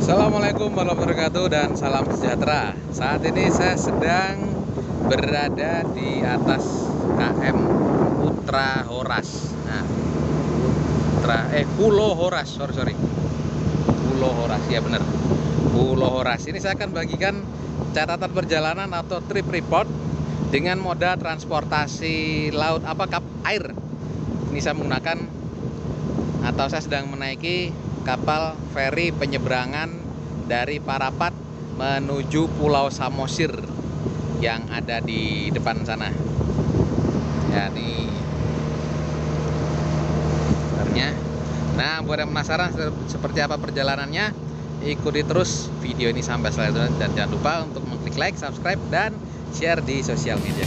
Assalamualaikum warahmatullahi wabarakatuh dan salam sejahtera. Saat ini saya sedang berada di atas KM Putra Horas. Nah, Pulau Horas, sorry. Pulau Horas, ya benar. Pulau Horas. Ini saya akan bagikan catatan perjalanan atau trip report dengan moda transportasi laut kap air. Ini saya menggunakan atau saya sedang menaiki kapal feri penyeberangan dari Parapat menuju Pulau Samosir yang ada di depan sana. Ya, ini sebenarnya. Nah, buat yang penasaran seperti apa perjalanannya, ikuti terus video ini sampai selesai dan jangan lupa untuk mengklik like, subscribe, dan share di sosial media.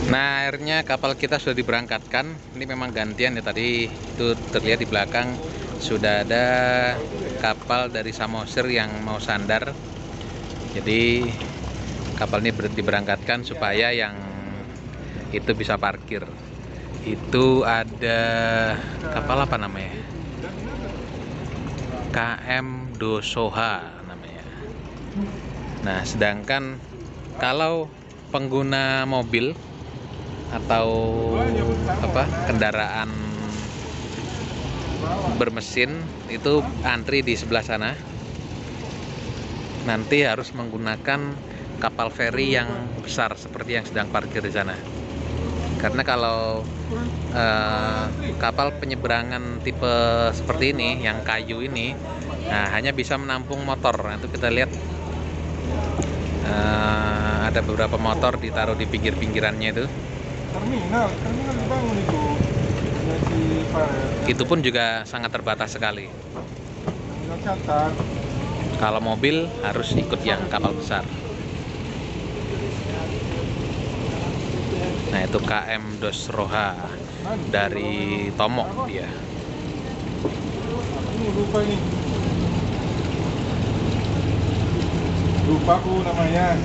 Nah, akhirnya kapal kita sudah diberangkatkan. Ini memang gantian ya, tadi itu terlihat di belakang sudah ada kapal dari Samosir yang mau sandar. Jadi kapal ini diberangkatkan supaya yang itu bisa parkir. Itu ada kapal apa namanya? KM Dosoha namanya. Nah, sedangkan kalau pengguna mobil atau kendaraan bermesin itu antri di sebelah sana. Nanti harus menggunakan kapal feri yang besar seperti yang sedang parkir di sana. Karena kalau kapal penyeberangan tipe seperti ini yang kayu ini, nah, hanya bisa menampung motor. Nah, itu kita lihat ada beberapa motor ditaruh di pinggir-pinggirannya itu. Terminal dibangun itu. Itu pun juga sangat terbatas sekali. Kalau mobil harus ikut yang kapal besar. Nah, itu KM Dosroha dari Tomok dia. Lupa aku namanya.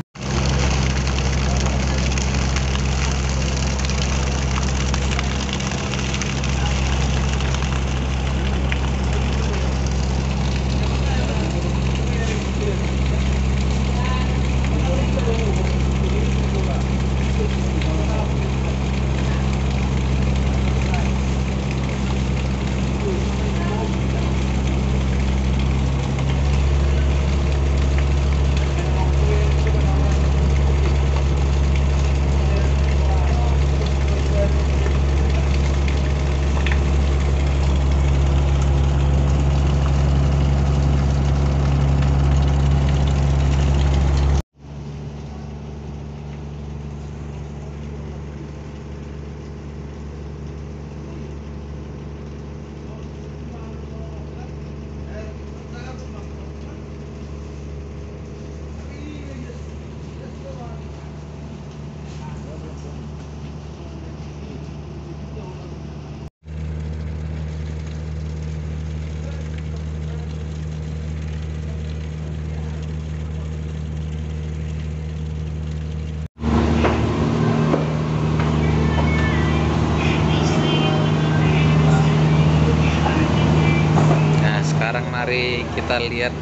Mari kita lihat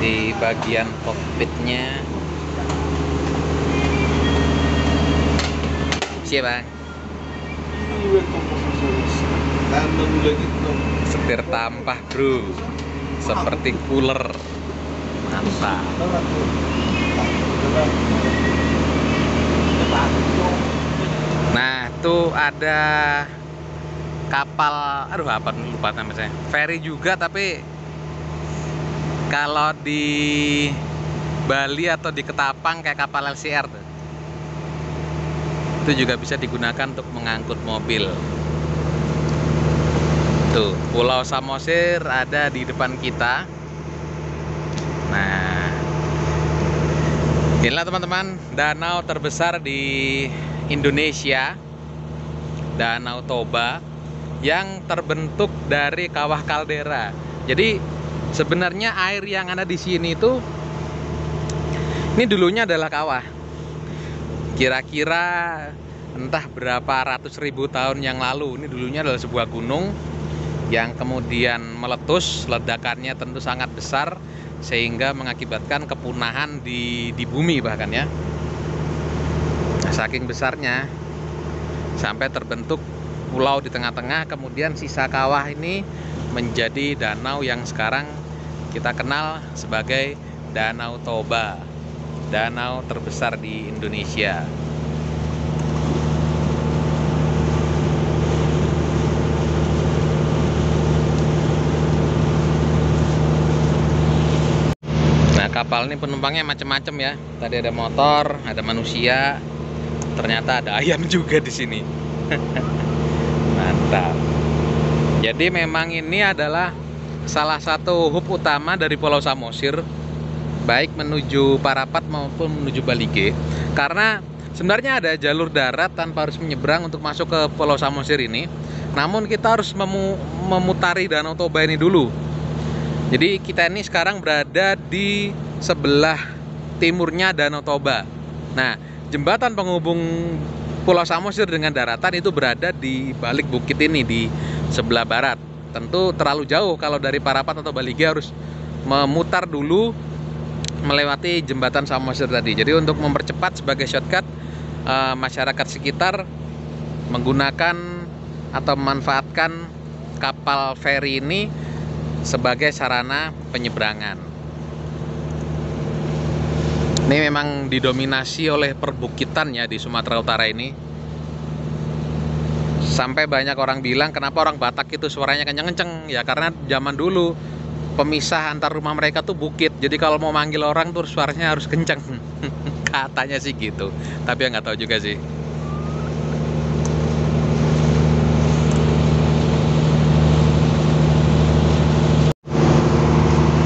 di bagian kokpitnya. Siapa? Setir tampah bro, seperti cooler. Mantap. Nah, tuh ada kapal, aduh apa lupa namanya, ferry juga, tapi kalau di Bali atau di Ketapang kayak kapal LCR tuh. Itu juga bisa digunakan untuk mengangkut mobil. Tuh, Pulau Samosir ada di depan kita. Nah, inilah teman-teman danau terbesar di Indonesia, Danau Toba, yang terbentuk dari kawah kaldera. Jadi sebenarnya air yang ada di sini itu, ini dulunya adalah kawah. Kira-kira entah berapa ratus ribu tahun yang lalu, ini dulunya adalah sebuah gunung yang kemudian meletus. Ledakannya tentu sangat besar sehingga mengakibatkan kepunahan di bumi bahkan ya. Nah, saking besarnya sampai terbentuk pulau di tengah-tengah, kemudian sisa kawah ini menjadi danau yang sekarang kita kenal sebagai Danau Toba, danau terbesar di Indonesia. Nah, kapal ini penumpangnya macam-macam ya. Tadi ada motor, ada manusia, ternyata ada ayam juga di sini. Mantap. Jadi memang ini adalah salah satu hub utama dari Pulau Samosir, baik menuju Parapat maupun menuju Balige. Karena sebenarnya ada jalur darat tanpa harus menyeberang untuk masuk ke Pulau Samosir ini. Namun kita harus memutari Danau Toba ini dulu. Jadi kita ini sekarang berada di sebelah timurnya Danau Toba. Nah, jembatan penghubung Pulau Samosir dengan daratan itu berada di balik bukit ini di sebelah barat. Tentu terlalu jauh kalau dari Parapat atau Balige, harus memutar dulu melewati jembatan Samosir tadi. Jadi untuk mempercepat sebagai shortcut, masyarakat sekitar menggunakan atau memanfaatkan kapal feri ini sebagai sarana penyeberangan. Ini memang didominasi oleh perbukitan ya di Sumatera Utara ini. Sampai banyak orang bilang kenapa orang Batak itu suaranya kenceng-kenceng. Ya karena zaman dulu pemisah antar rumah mereka tuh bukit. Jadi kalau mau manggil orang tuh suaranya harus kenceng. Katanya sih gitu. Tapi ya nggak tahu juga sih.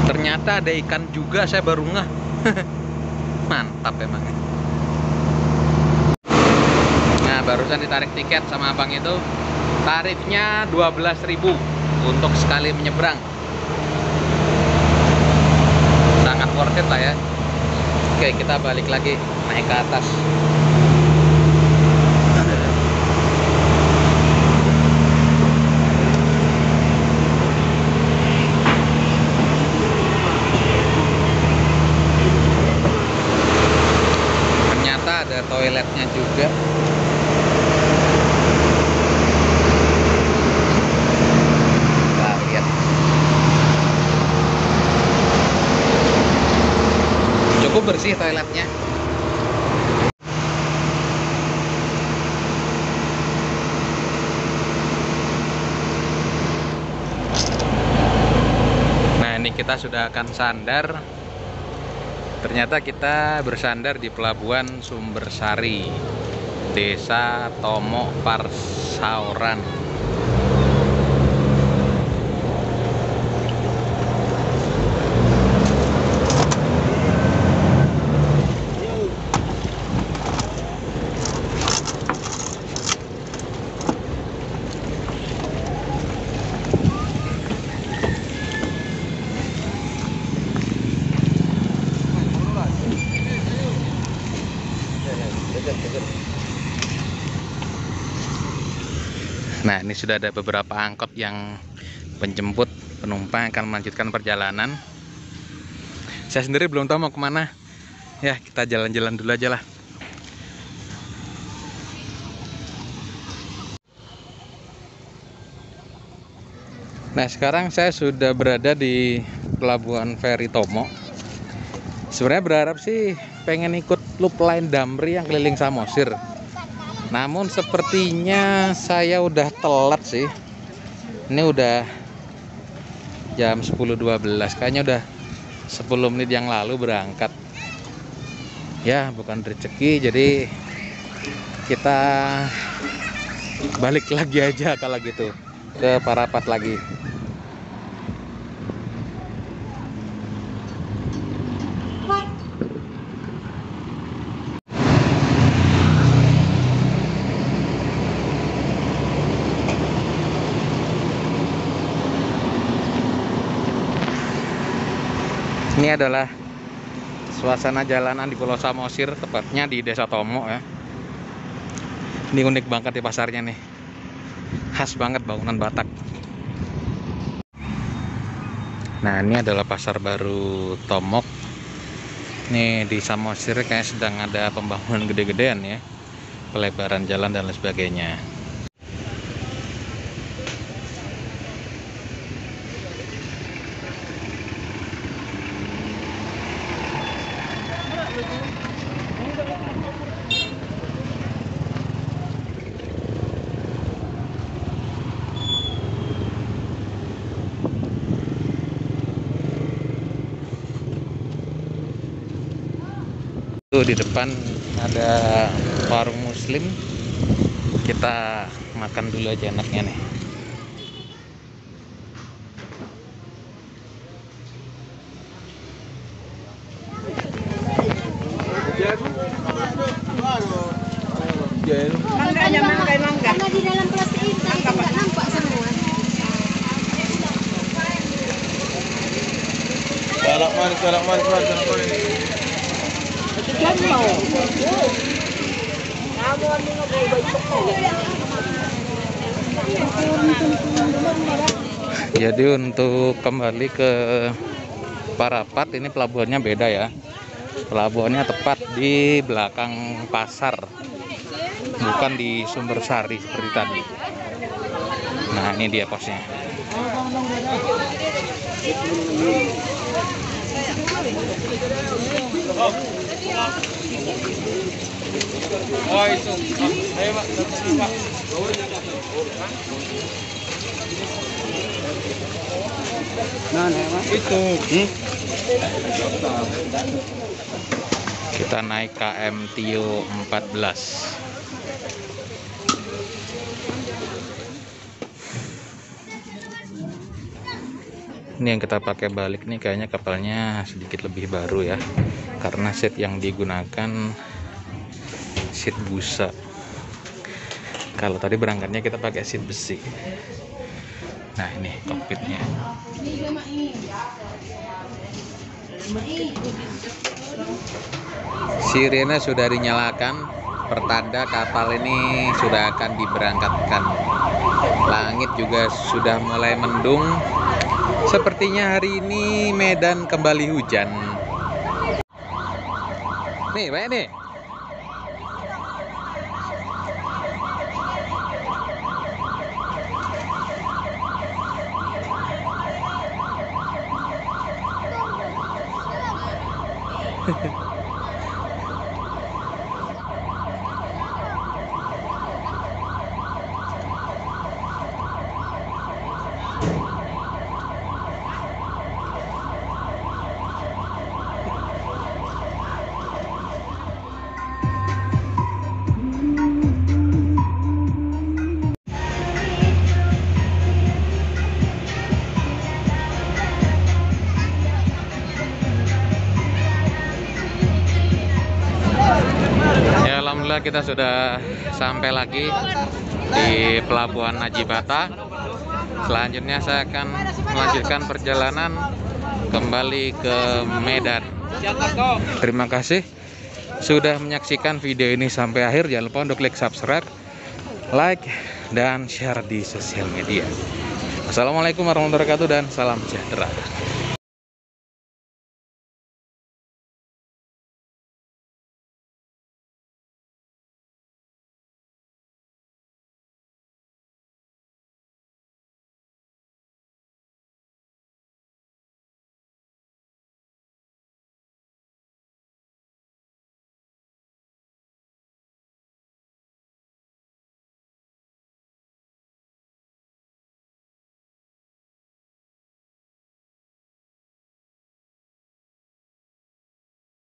Ternyata ada ikan juga, saya baru ngeh. Mantap emang. Nah, barusan ditarik tiket sama abang itu. Tarifnya 12.000 untuk sekali menyeberang. Sangat worth it lah ya. Oke, kita balik lagi naik ke atas. Ada toiletnya juga. Kita lihat. Cukup bersih toiletnya. Nah, ini kita sudah akan sandar. Ternyata kita bersandar di Pelabuhan Sumbersari, Desa Tomo Parsauran. Nah, ini sudah ada beberapa angkot yang penjemput penumpang akan melanjutkan perjalanan. Saya sendiri belum tahu mau kemana. Ya, kita jalan-jalan dulu aja lah. Nah, sekarang saya sudah berada di Pelabuhan Feri Tomo. Sebenarnya berharap sih pengen ikut loop line Damri yang keliling Samosir. Namun sepertinya saya udah telat sih. Ini udah jam 10.12, kayaknya udah 10 menit yang lalu berangkat. Ya, bukan rezeki, jadi kita balik lagi aja kalau gitu ke Parapat lagi. Ini adalah suasana jalanan di Pulau Samosir, tepatnya di Desa Tomo ya. Ini unik banget di pasarnya nih. Khas banget bangunan Batak. Nah, ini adalah pasar baru Tomok. Nih di Samosir kayak sedang ada pembangunan gede-gedean ya. Pelebaran jalan dan lain sebagainya. Tuh di depan ada warung muslim. Kita makan dulu aja enaknya nih. Karena di dalam plastik itu nggak nampak semua. Salak manis, salak manis, salak manis. Jadi untuk kembali ke Parapat ini pelabuhannya beda ya. Pelabuhannya tepat di belakang pasar, bukan di Sumbersari seperti tadi. Nah, ini dia posnya. Oh, itu. Ayo, Pak. Pak. Itu. Kita naik KM Tio 14. Ini yang kita pakai balik nih, kayaknya kapalnya sedikit lebih baru ya, karena seat yang digunakan seat busa. Kalau tadi berangkatnya kita pakai seat besi. Nah, ini kokpitnya. Sirene sudah dinyalakan, pertanda kapal ini sudah akan diberangkatkan. Langit juga sudah mulai mendung. Sepertinya hari ini Medan kembali hujan. Nih, banyak nih. Alhamdulillah kita sudah sampai lagi di Pelabuhan Najibata. Selanjutnya saya akan melanjutkan perjalanan kembali ke Medan. Terima kasih sudah menyaksikan video ini sampai akhir. Jangan lupa untuk klik subscribe, like, dan share di sosial media. Assalamualaikum warahmatullahi wabarakatuh dan salam sejahtera.